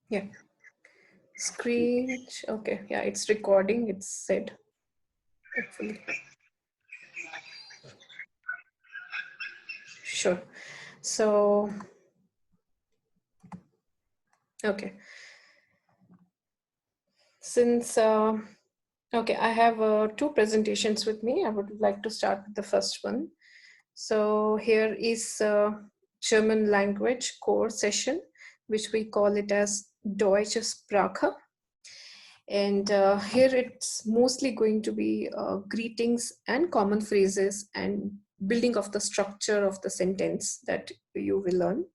Yeah. Screen. Okay. Yeah, it's recording. It's said. Hopefully. Sure. So, okay. Since, okay, I have two presentations with me. I would like to start with the first one. So here is German language core session, which we call it as Deutsche Sprache. And here it's mostly going to be greetings and common phrases and building of the structure of the sentence that you will learn.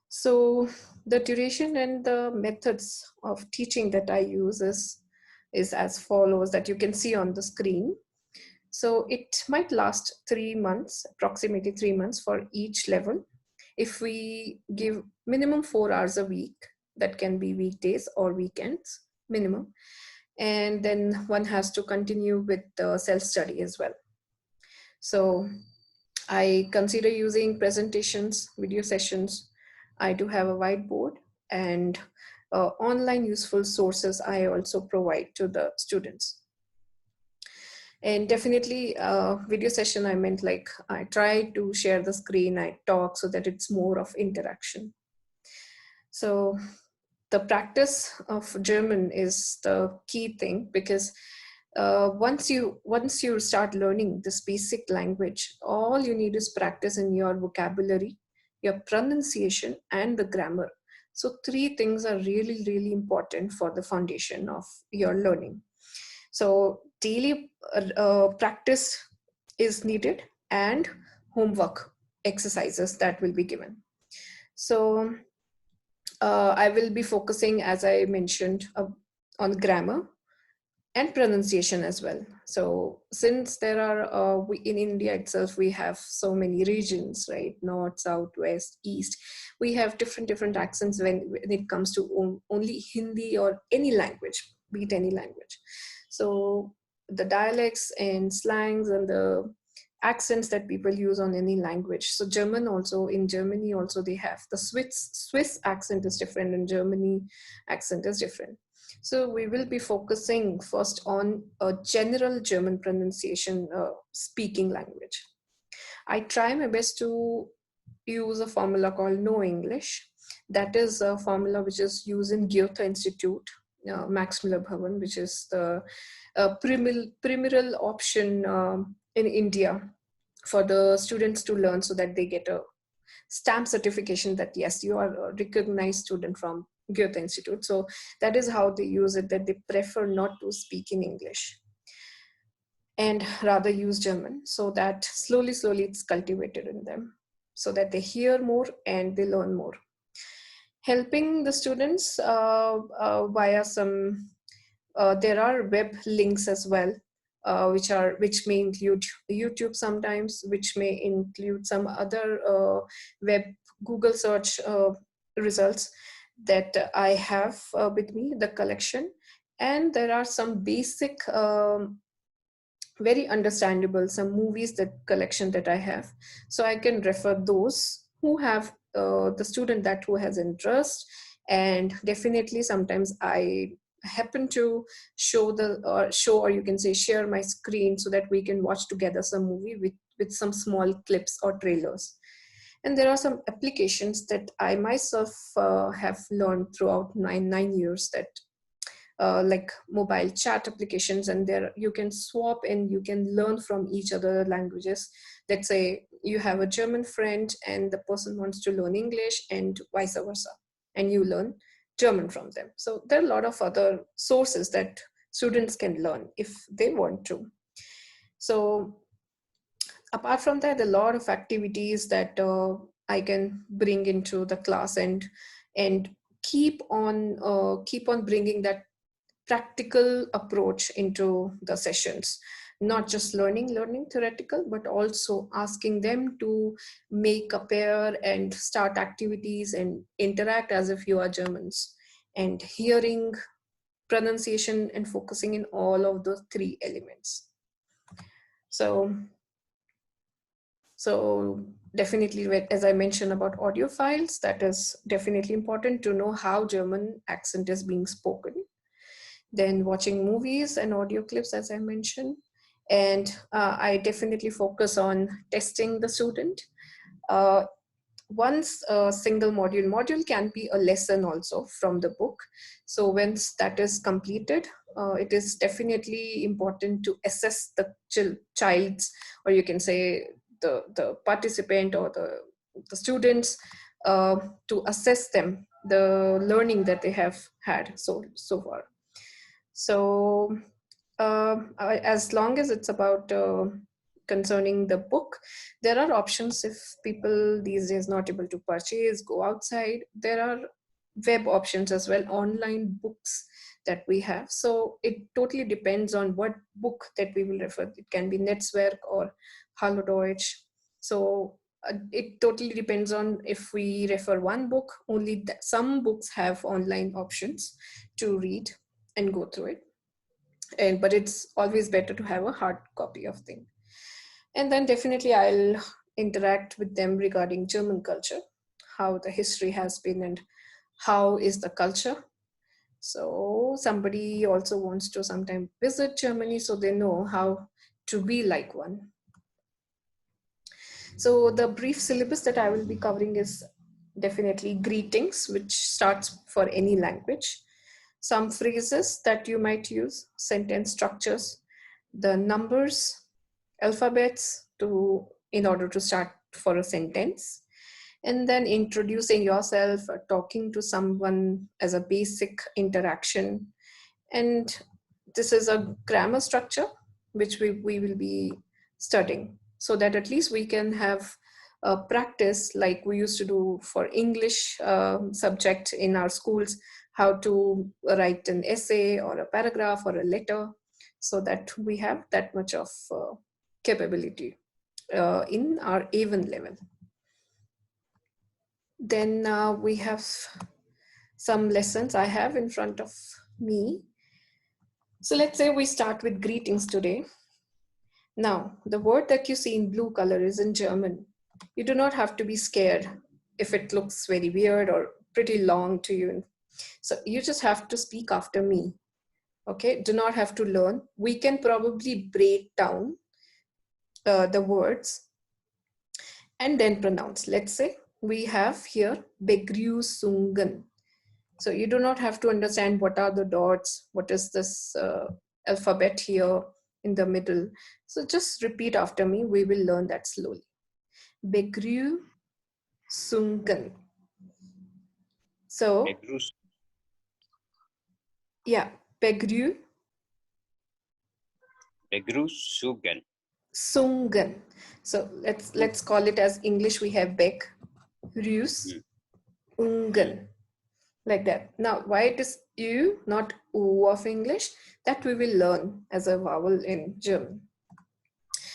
So the duration and the methods of teaching that I use is as follows, that you can see on the screen. So it might last 3 months, approximately 3 months for each level. If we give minimum 4 hours a week, that can be weekdays or weekends minimum. And then one has to continue with the self-study as well. So I consider using presentations, video sessions. I do have a whiteboard and online useful sources I also provide to the students. And definitely video session, I meant like I try to share the screen, I talk so that it's more of interaction. So the practice of German is the key thing, because once you start learning this basic language, all you need is practice in your vocabulary, your pronunciation, and the grammar. So three things are really, really important for the foundation of your learning. So daily practice is needed, and homework exercises that will be given. So I will be focusing, as I mentioned, on grammar and pronunciation as well. So since there are, in India itself, we have so many regions, right? North, south, west, east. We have different accents when it comes to only Hindi or any language, be it any language. So the dialects and slangs and the accents that people use on any language. So German also, in Germany also, they have the Swiss accent is different, and Germany accent is different. So we will be focusing first on a general German pronunciation speaking language. I try my best to use a formula called No English. That is a formula which is used in Goethe Institute, Max Muller Bhavan, which is the primeval option in India for the students to learn, so that they get a stamp certification that yes, you are a recognized student from Goethe Institute. So that is how they use it, that they prefer not to speak in English and rather use German, so that slowly it's cultivated in them, so that they hear more and they learn more. Helping the students via some, there are web links as well, which may include YouTube sometimes, which may include some other web Google search results that I have with me, the collection. And there are some basic, very understandable, some movies that collection that I have. So I can refer those who have the student that who has interest. And definitely sometimes I happen to show, or you can say share my screen, so that we can watch together some movie with some small clips or trailers. And there are some applications that I myself have learned throughout nine years, that like mobile chat applications, and there you can swap and you can learn from each other languages. Let's say you have a German friend and the person wants to learn English, and vice versa, and you learn German from them. So there are a lot of other sources that students can learn if they want to. So apart from that, a lot of activities that I can bring into the class, and keep on bringing that practical approach into the sessions, not just learning theoretical, but also asking them to make a pair and start activities and interact as if you are Germans, and hearing, pronunciation, and focusing in all of those three elements. So So definitely, as I mentioned about audio files, that is definitely important to know how German accent is being spoken. Then watching movies and audio clips, as I mentioned. And I definitely focus on testing the student. Uh, Once a single module can be a lesson also from the book. So once that is completed, it is definitely important to assess the child's, or you can say the participant or the students, to assess them, the learning that they have had so far. So as long as it's about concerning the book, there are options. If people these days not able to purchase, go outside, there are web options as well, online books that we have. So it totally depends on what book that we will refer. It can be Netzwerk or Hallo Deutsch. So it totally depends on if we refer one book only. Some books have online options to read and go through it, and but it's always better to have a hard copy of thing. And then definitely I'll interact with them regarding German culture, how the history has been and how is the culture. So somebody also wants to sometime visit Germany, so they know how to be like one. So the brief syllabus that I will be covering is definitely greetings, which starts for any language, some phrases that you might use, sentence structures, the numbers, alphabets to in order to start for a sentence, and then introducing yourself, talking to someone as a basic interaction. And this is a grammar structure which we will be studying, so that at least we can have a practice like we used to do for English subject in our schools, how to write an essay or a paragraph or a letter, so that we have that much of capability in our A1 level. Then we have some lessons I have in front of me. So let's say we start with greetings today. Now, the word that you see in blue color is in German. You do not have to be scared if it looks very weird or pretty long to you. So you just have to speak after me. Okay, do not have to learn. We can probably break down the words and then pronounce. Let's say we have here Begrüßungen. So you do not have to understand what are the dots, what is this alphabet here in the middle. So just repeat after me. We will learn that slowly. Begrüßungen. So yeah, Begrüßungen. Sungen. So let's call it as English. We have Beck, Rus, Ungen, like that. Now, why it is U, not U of English? That we will learn as a vowel in German.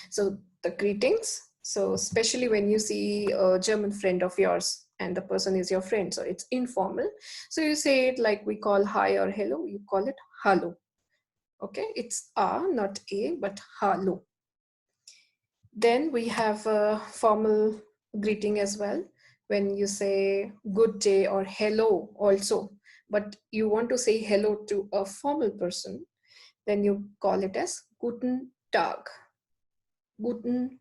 So the greetings. So especially when you see a German friend of yours and the person is your friend, so it's informal. So you say it like we call hi or hello. You call it hallo. Okay, it's a, not a, but hallo. Then we have a formal greeting as well. When you say good day or hello also, but you want to say hello to a formal person, then you call it as Guten Tag. Guten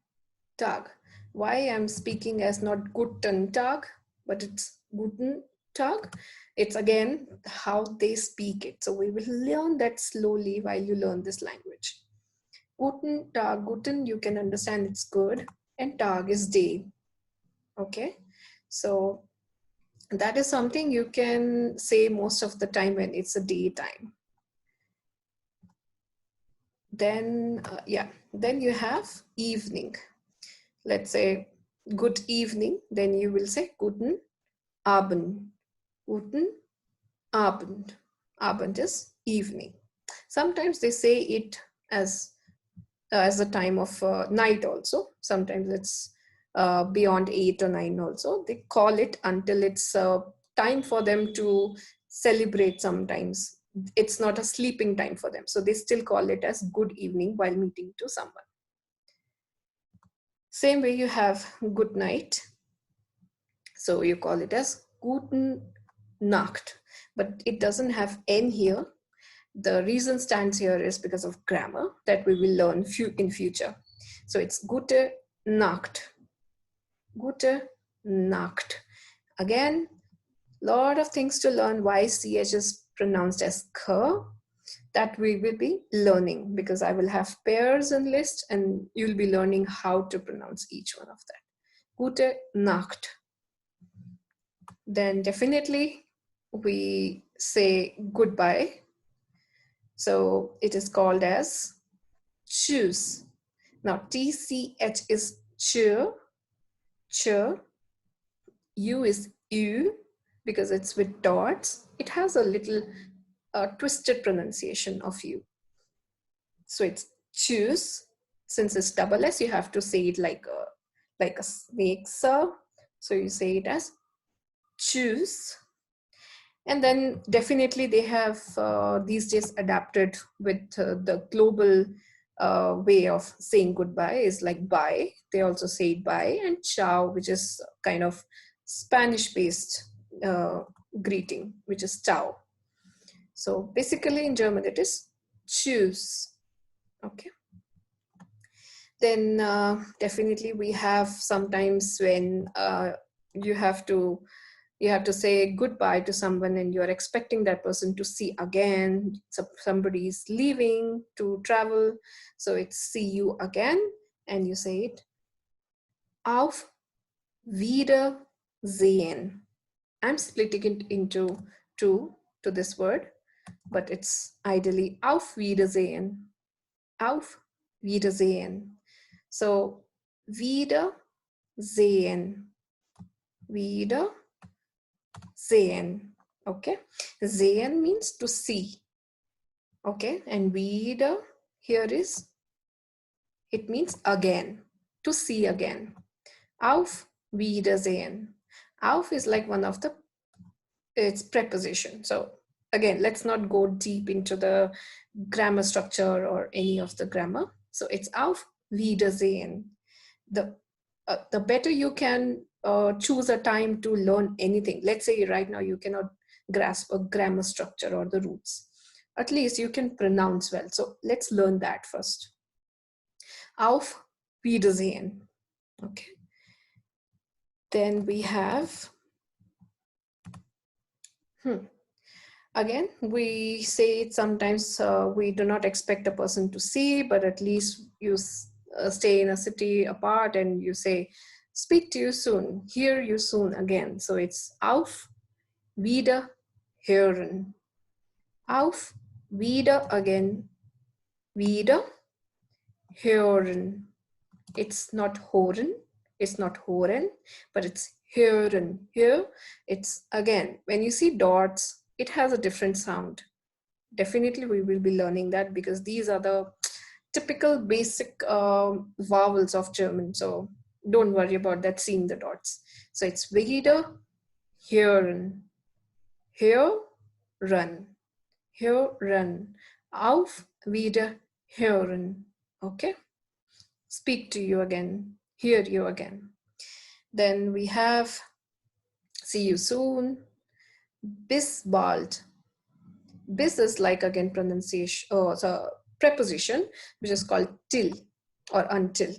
Tag. Why I'm speaking as not Guten Tag, but it's Guten Tag. It's again how they speak it. So we will learn that slowly while you learn this language. Guten Tag, Guten, you can understand it's good, and Tag is day. Okay, so that is something you can say most of the time when it's a daytime. Then, then you have evening. Let's say good evening, then you will say Guten Abend. Guten Abend. Abend is evening. Sometimes they say it as a time of night also. Sometimes it's beyond 8 or 9 also. They call it until it's time for them to celebrate sometimes. It's not a sleeping time for them. So they still call it as good evening while meeting to someone. Same way you have good night. So you call it as Guten Nacht, but it doesn't have N here. The reason stands here is because of grammar that we will learn in future. So it's Gute Nacht. Gute Nacht. Again, lot of things to learn why CH is pronounced as K. That we will be learning because I will have pairs and lists and you'll be learning how to pronounce each one of that. Gute Nacht. Then definitely we say goodbye. So it is called as Tschüss. Now TCH is ch, ch. U is U because it's with dots. It has a little twisted pronunciation of U. So it's Tschüss. Since it's double S, you have to say it like a snake, sir. So you say it as Tschüss. And then definitely they have these days adapted with the global way of saying goodbye is like bye. They also say bye, and ciao, which is kind of Spanish-based greeting, which is ciao. So basically in German it is tschüss. Okay. Then definitely we have sometimes when you have to say goodbye to someone and you're expecting that person to see again. So somebody's leaving to travel, so it's see you again, and you say it auf Wiedersehen. I'm splitting it into two to this word, but it's ideally auf Wiedersehen. Auf Wiedersehen. So Wiedersehen. Sehen. Okay. Sehen means to see. Okay. And wieder here is, it means again, to see again. Auf Wiedersehen. Auf is like one of its preposition. So again, let's not go deep into the grammar structure or any of the grammar. So it's auf Wiedersehen. The better you can choose a time to learn anything. Let's say right now you cannot grasp a grammar structure or the roots. At least you can pronounce well. So let's learn that first. Auf Wiedersehen. Okay. Then we have, again, we say it sometimes we do not expect a person to see, but at least you stay in a city apart and you say, speak to you soon, hear you soon again. So it's auf Wiederhören. Auf wieder again, wieder hören. It's not hören, it's not hören, but it's hören. Here, it's again, when you see dots, it has a different sound. Definitely we will be learning that because these are the typical basic vowels of German. So don't worry about that, seeing the dots. So it's wieder hören. Hören. Hören. Auf Wiederhören. Okay. Speak to you again. Hear you again. Then we have see you soon. Bis bald. Bis is like again pronunciation, so preposition, which is called till or until.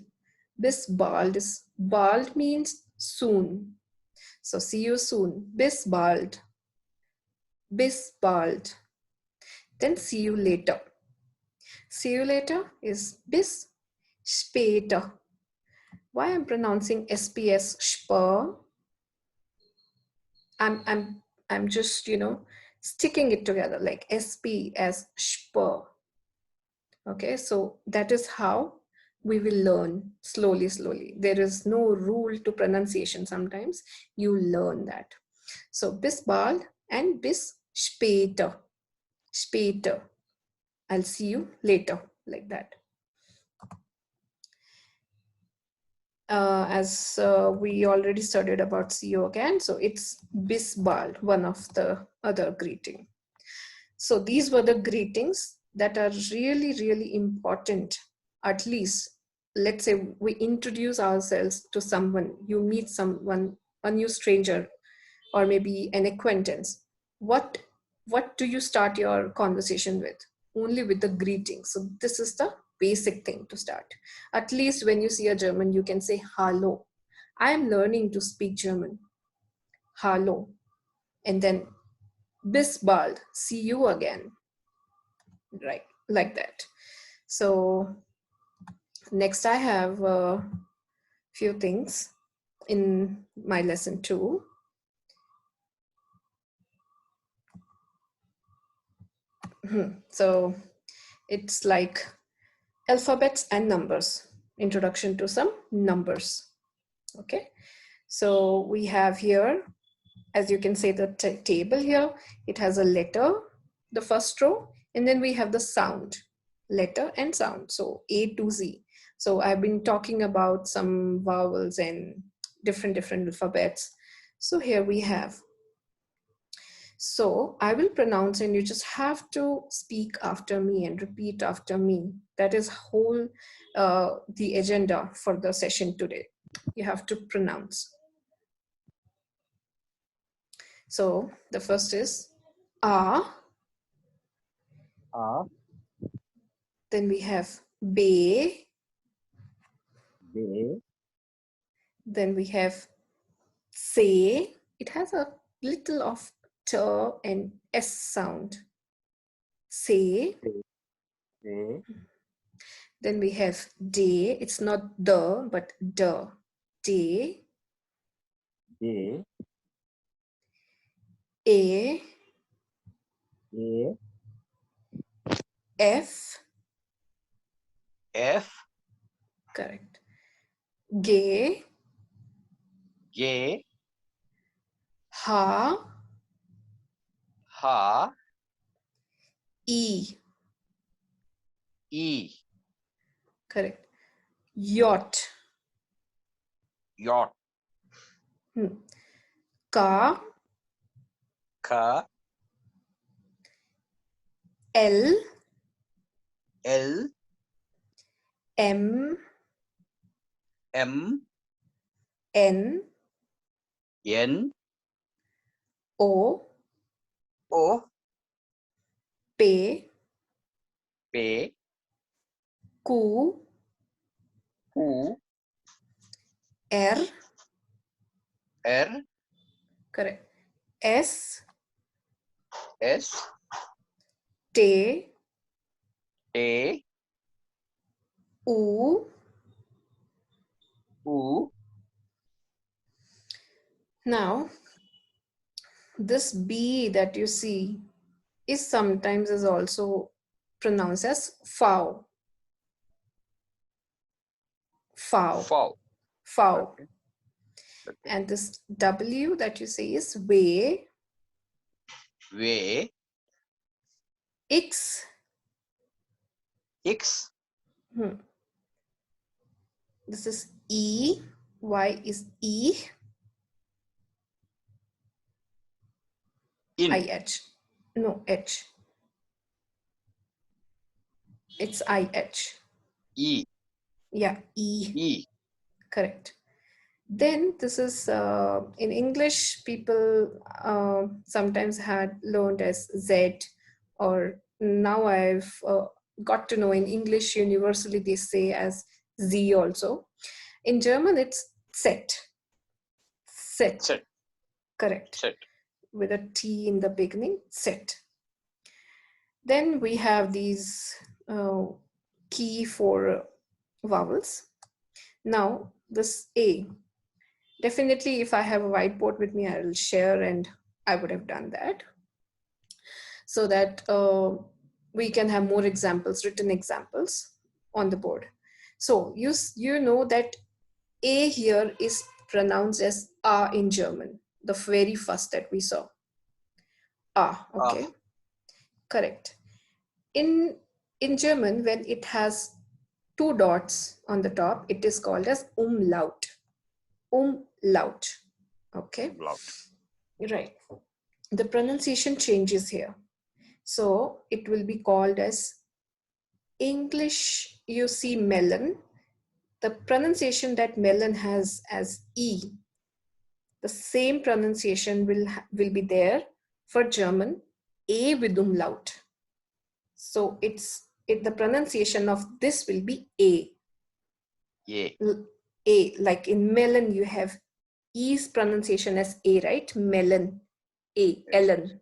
Bis bald is, bald means soon. So see you soon. Bis bald. Bis bald. Then see you later. See you later is bis später. Why I'm pronouncing SPS sp? I'm just, sticking it together like SP as sp. Okay, so that is how we will learn slowly. There is no rule to pronunciation. Sometimes you learn that. So bis bald and bis später. Später. I'll see you later, like that. As we already studied about see you again, so it's bis bald, one of the other greeting. So these were the greetings that are really important, at least let's say we introduce ourselves to someone, you meet someone, a new stranger, or maybe an acquaintance, what do you start your conversation with? Only with the greeting. So this is the basic thing to start. At least when you see a German, you can say hallo. I am learning to speak German. Hallo. And then bis bald, see you again. Right, like that. So next I have a few things in my lesson 2. So it's like alphabets and numbers, introduction to some numbers. Okay, so we have here, as you can say, the table here, it has a letter, the first row, and then we have the sound, letter and sound, so A to Z. So I've been talking about some vowels and different alphabets. So here we have, so I will pronounce and you just have to speak after me and repeat after me. That is whole the agenda for the session today. You have to pronounce. So the first is A. A. Then we have B. B. Then we have C. It has a little of T and S sound. C. C. Then we have D. It's not the, but D. D. D. A. A. F. F. Correct. G. G. H. H. E. E. Correct. Yacht. Yacht. K. K. L. L. M. M. N. N. O. O. P. P. Q. Q. R. R. Correct. S. S. T. T. U. U. Now, this B that you see is sometimes is also pronounced as fow. Fow. Foul. Fow. Okay. Okay. And this W that you see is way. Way. X. X. This is E. Y is E. In. IH. No, H. It's IH. E. Yeah, E. E. Correct. Then this is in English, people sometimes had learned as Z, or now I've got to know in English universally they say as Z also. In German, it's Set. Set. Set. Correct. Set. With a T in the beginning, Set. Then we have these key for vowels. Now this A. Definitely, if I have a whiteboard with me, I will share, and I would have done that so that we can have more examples, written examples on the board. So you know that A here is pronounced as A in German, the very first that we saw. A, okay, correct. In German, when it has 2 dots on the top, it is called as umlaut. Umlaut. Okay. Umlaut. Right. The pronunciation changes here. So it will be called as English, you see melon. the pronunciation that melon has as E, the same pronunciation will be there for German, A with umlaut. So the pronunciation of this will be A. Yeah. A, like in melon, you have E's pronunciation as A, right? Melon, A, Ellen.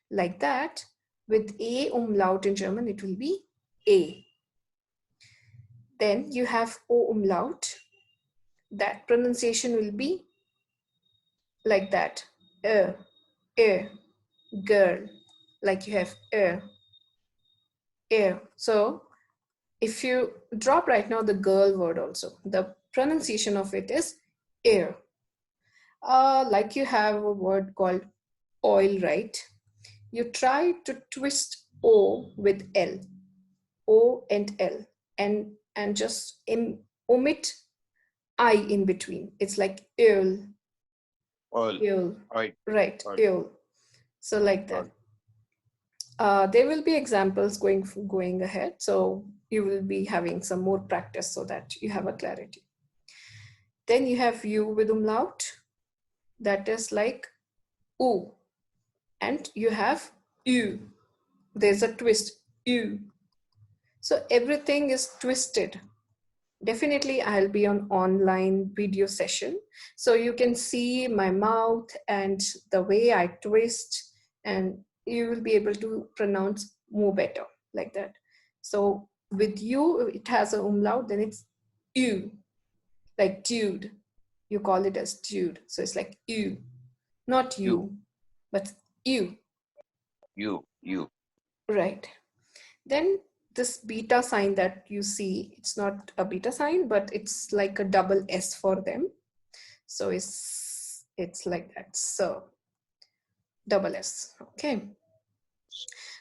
Like that, with A umlaut in German, it will be A. Then you have O umlaut. That pronunciation will be like that. Girl. Like you have air. So if you drop right now the girl word also, the pronunciation of it is air. Like you have a word called oil, right? You try to twist O with L, O and L, and just omit I in between. It's like oil, Oil. oil, Oil. right? Oil. Oil. So like that. There will be examples going ahead, so you will be having some more practice so that you have a clarity. Then you have U with umlaut, that is like U, and you have U. There's a twist, U. So everything is twisted. Definitely, I'll be on online video session, so you can see my mouth and the way I twist, and you will be able to pronounce more better like that. So with you, it has a umlaut, then it's you, like dude. You call it as dude, so it's like you, not you, but you, You. right? Then this beta sign that you see, it's not a beta sign, but it's like a double S for them. So it's like that. So double S. Okay.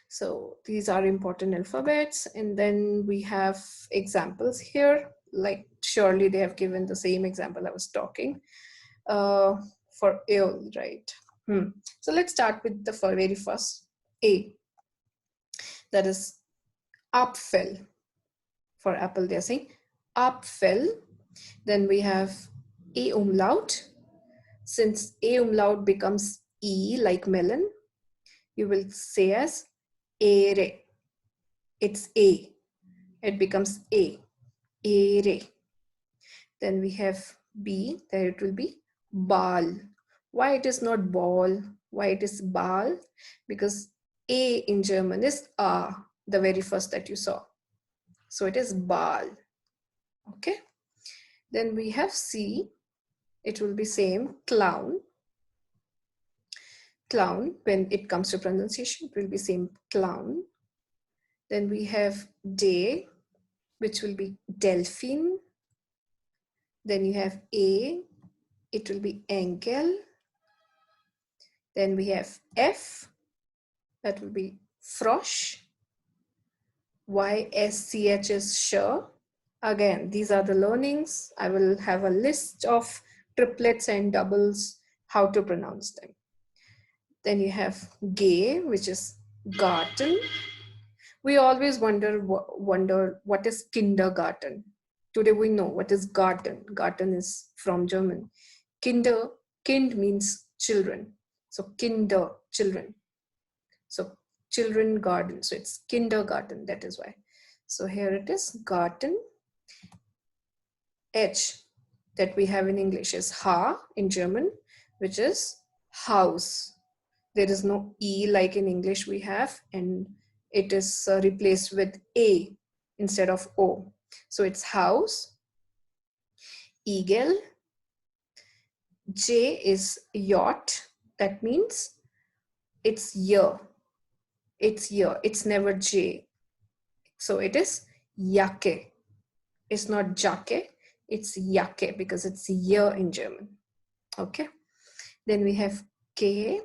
So these are important alphabets. And then we have examples here. Like surely they have given the same example I was talking for AOL, right? So let's start with the very first A. That is Apfel. For apple, they're saying Apfel. Then we have A umlaut. Since A umlaut becomes E like melon, you will say as ere. It's A. It becomes A. Ere. Then we have B. There it will be ball. Why it is not ball? Why it is ball? Because A in German is A, the very first that you saw. So it is ball. Okay. Then we have C. It will be same, clown. Clown, when it comes to pronunciation, it will be same, clown. Then we have day, which will be delphine. Then you have A, it will be Engel. Then we have F, that will be Frosch. YSCH is sure. Again, these are the learnings. I will have a list of triplets and doubles, how to pronounce them. Then you have gay, which is garden. We always wonder what is kindergarten. Today we know what is garden. Garten is from German. Kind means children. So kinder, children. So children garden. So it's kindergarten, that is why. So here it is, garden. H that we have in English is ha in German, which is house. There is no E like in English we have, and it is replaced with A instead of O. So it's house. Eagle. J is yacht. That means it's year. It's year. It's never J. So it is Jacke. It's not Jacke. It's Jacke because it's year in German. Okay. Then we have K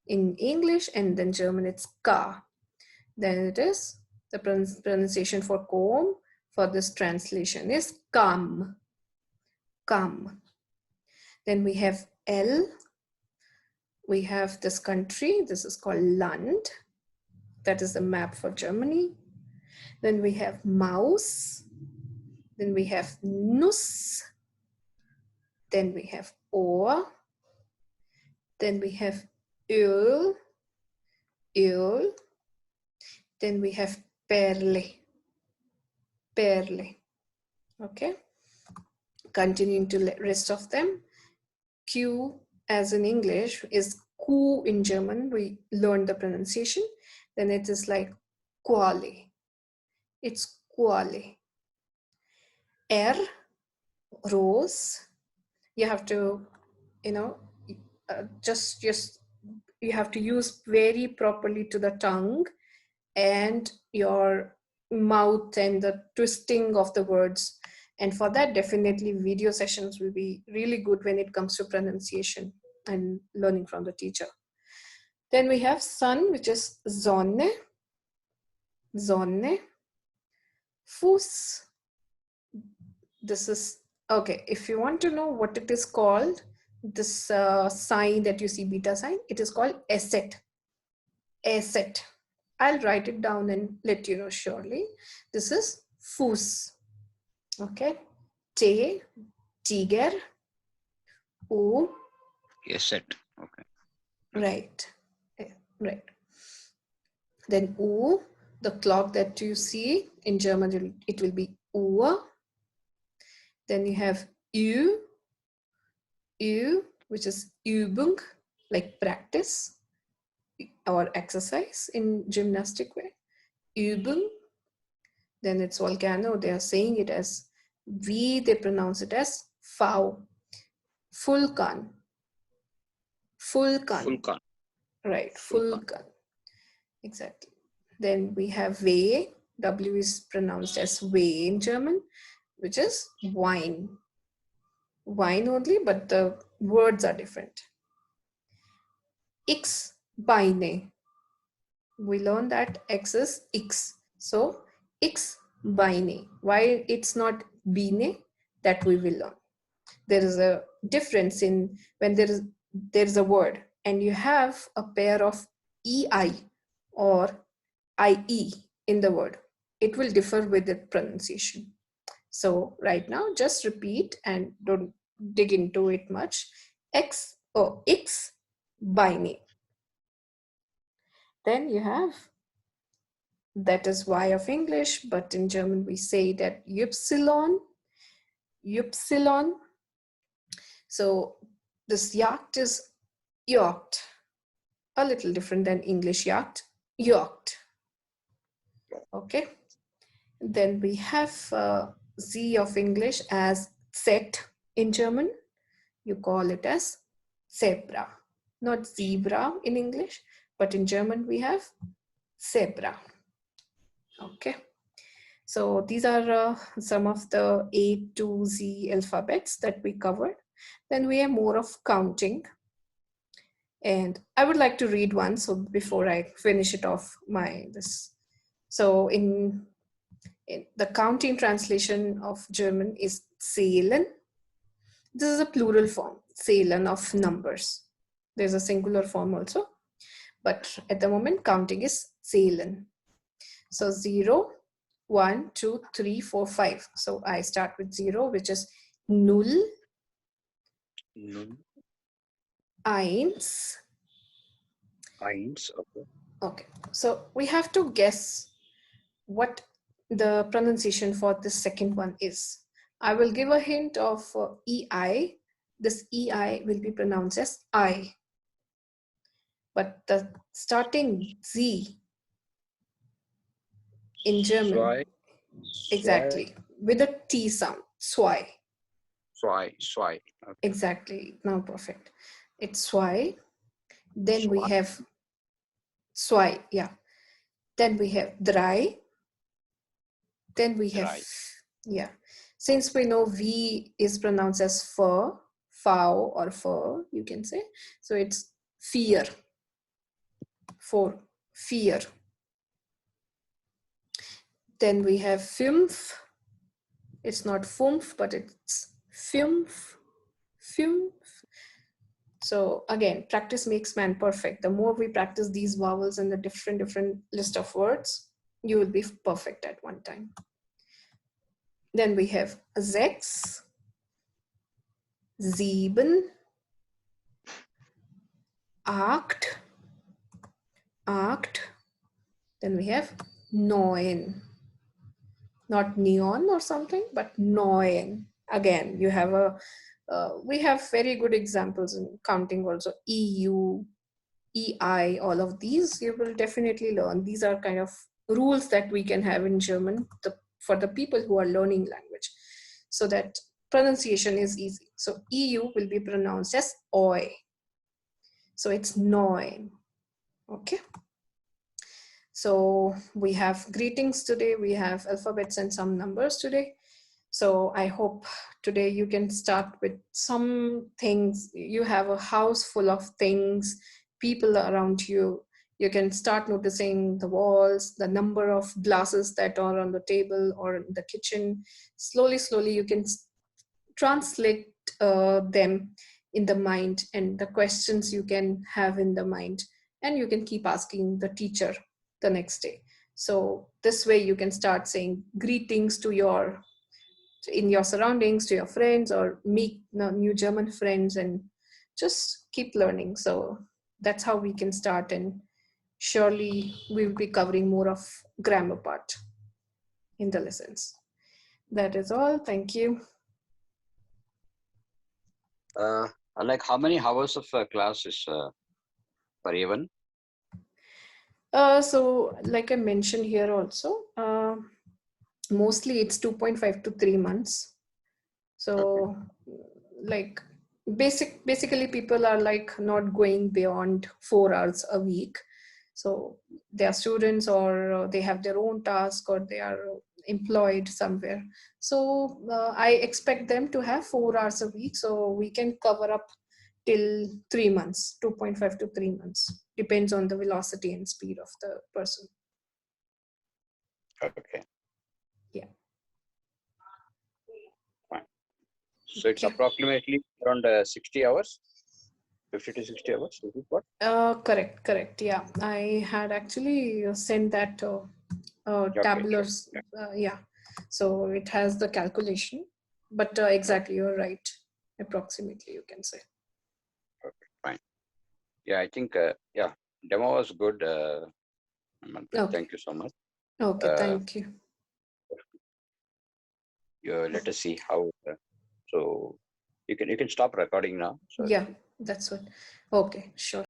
in English, and then German it's K. Then it is the pronunciation for comb for this translation is kam. Kam. Then we have L. We have this country. This is called Land. That is the map for Germany. Then we have mouse. Then we have nus. Then we have or. Then we have öl. Öl. Then we have perle. Perle. Okay. Continuing to the rest of them. Q as in English is Q in German. We learned the pronunciation. Then it is like quale. It's quale. R, rose. You have to, just you have to use very properly to the tongue and your mouth and the twisting of the words. And for that, definitely video sessions will be really good when it comes to pronunciation and learning from the teacher. Then we have sun, which is Sonne. Sonne. Fuß. This is, okay, if you want to know what it is called, this sign that you see, beta sign, it is called Eset. Eset. I'll write it down and let you know surely. This is Fuß. Okay. T, tiger. U. Eset. Okay. Right. Right. Then U, the clock that you see in German, it will be Uhr. Then you have Ü, which is Übung, like practice or exercise in gymnastic way. Übung. Then it's volcano. They are saying it as V. They pronounce it as V. Vulkan. Vulkan. Vulkan. Right. Vulkan. Exactly. Then we have W. W is pronounced as W in German, which is wine. Wine only, but the words are different. X, Beine. We learned that X is X. So X, Beine. Why it's not Bine? That we will learn. There is a difference in when there is a word and you have a pair of EI or IE in the word. It will differ with the pronunciation. So right now, just repeat and don't dig into it much. X, Beine. Then you have, that is Y of English, but in German we say that Ypsilon. So this yacht is yacht. A little different than English yacht. Yacht. Okay. Then we have Z of English as Z in German. You call it as zebra. Not zebra in English, but in German we have zebra. Okay. So these are some of the A to Z alphabets that we covered. Then we have more of counting. And I would like to read one. So before I finish it off this. So in the counting translation of German is zählen. This is a plural form, zählen, of numbers. There's a singular form also. But at the moment, counting is zählen. So 0, 1, 2, 3, 4, 5. So I start with 0, which is null. Null. Eins. Eins. Okay. Okay. So we have to guess what the pronunciation for the second one is. I will give a hint of EI. This EI will be pronounced as I. But the starting Z in German, Zwei. exactly, with a T sound, zwei. Zwei. Okay. Exactly, now perfect. It's zwei. Then Zwei. we have zwei, yeah. Then we have drei. Then we have, yeah. Since we know V is pronounced as fur, fau or fur, you can say. So it's vier. For fear. Then we have fünf. It's not fünf, but it's fünf. So again, practice makes man perfect. The more we practice these vowels and the different list of words, you will be perfect at one time. Then we have sechs, sieben, acht, acht. Then we have neun. Not neon or something, but neun. Again, you have we have very good examples in counting also. EU, EI, all of these you will definitely learn. These are kind of rules that we can have in German for the people who are learning language, so that pronunciation is easy. So EU will be pronounced as oi. So it's neun. Okay. So we have greetings today. We have alphabets and some numbers today. So I hope today you can start with some things. You have a house full of things, people around you. You can start noticing the walls, the number of glasses that are on the table or in the kitchen. Slowly, slowly, you can translate them in the mind and the questions you can have in the mind. And you can keep asking the teacher the next day. So this way you can start saying greetings to in your surroundings, to your friends, or meet new German friends, and just keep learning. So that's how we can start, and surely we will be covering more of grammar part in the lessons. That is all. Thank you. Like how many hours of class is per even? So like I mentioned here also, mostly it's 2.5 to 3 months. So like basically people are like not going beyond 4 hours a week. So they are students, or they have their own task, or they are employed somewhere. So I expect them to have 4 hours a week, so we can cover up till 3 months, 2.5 to 3 months, depends on the velocity and speed of the person. Okay. Yeah. Fine. So it's Okay. approximately around 60 hours, 50 to 60 hours. Is it what? Correct. Yeah, I had actually sent that Okay, tabular. sure. Yeah, so it has the calculation, but exactly, you're right. Approximately, you can say. Okay, fine. Yeah, I think yeah, demo was good. Manpreet, Okay. thank you so much. Okay. Uh, Thank you. let us see how. So you can stop recording now. So Yeah, that's what. Okay. Sure.